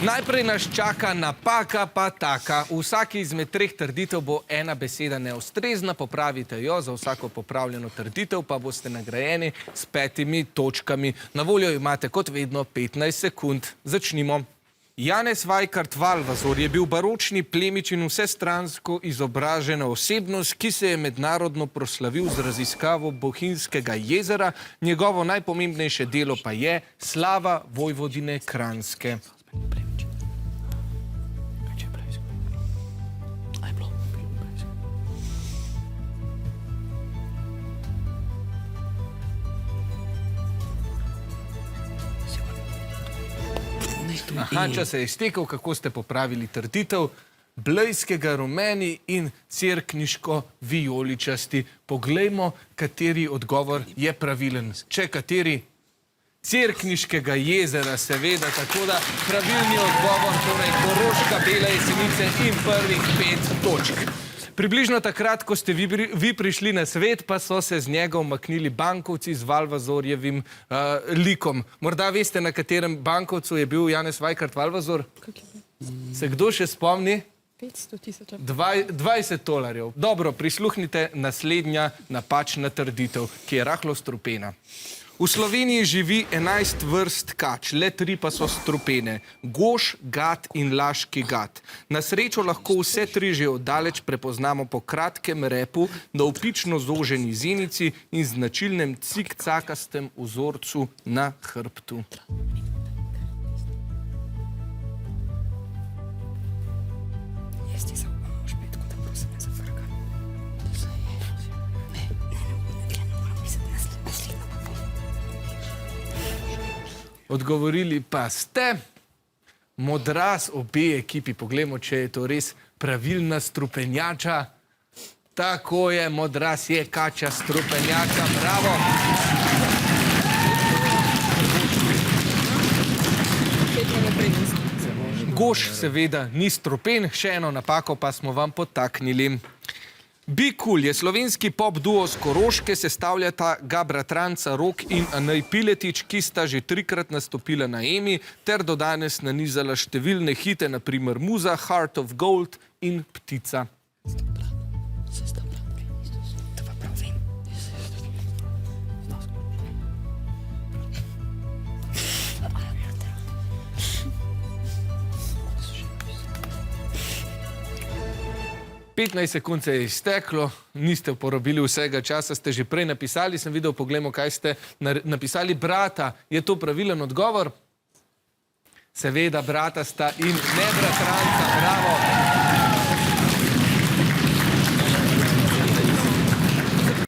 Najprej nas čaka napaka pa taka. V vsaki izmed treh trditev bo ena beseda neustrezna, popravite jo, za vsako popravljeno trditev pa boste nagrajeni s 5 točkami. Na voljo imate kot vedno 15 sekund. Začnimo. Janez Vajkard Valvazor je bil baročni plemič in vsestransko izobražena osebnost, ki se je mednarodno proslavil z raziskavo Bohinjskega jezera. Njegovo najpomembnejše delo pa je Slava vojvodine Kranjske. Aha, čas se je iztekel, kako ste popravili trditev. Blejskega rumeni in cerkniško vijoličasti. Poglejmo, kateri odgovor je pravilen. Če kateri? Cerkniškega jezera, seveda, tako da pravilni odgovor, torej Koroška, Bela Jesenice in prvih 5 točk. Približno takrat, ko ste vi prišli na svet, pa so se z njega umaknili bankovci z Valvazorjevim likom. Morda veste, na katerem bankovcu je bil Janez Vajkard Valvazor? Se kdo še spomni? 500 000. 20 tolarjev. Dobro, prisluhnite naslednja napačna trditev, ki je rahlo strupena. V Sloveniji živi 11 vrst kač, le 3 pa so strupene. Goš, gat in laški gat. Na srečo lahko vse 3 že oddaleč prepoznamo po kratkem repu, navpično zoženi zenici in značilnem cikcakastem vzorcu na hrbtu. Odgovorili pa ste. Modraz obe ekipi. Poglejmo, če je to res pravilna strupenjača. Tako je, modraz je kača strupenjača. Bravo! Goš seveda ni strupen, še eno napako pa smo vam potaknili. Bikul je slovenski pop duo z Koroške, sestavljata ga bratranca Rok in Anej Piletič, ki sta že 3-krat nastopila na Emi, ter do danes nanizala številne hite, na primer Muza, Heart of Gold in Ptica. Petnajst sekund se je izteklo, niste uporabili vsega časa, ste že prej napisali, sem videl, poglejmo, kaj ste napisali. Brata, je to pravilen odgovor? Seveda, brata sta in ne bratranca, bravo!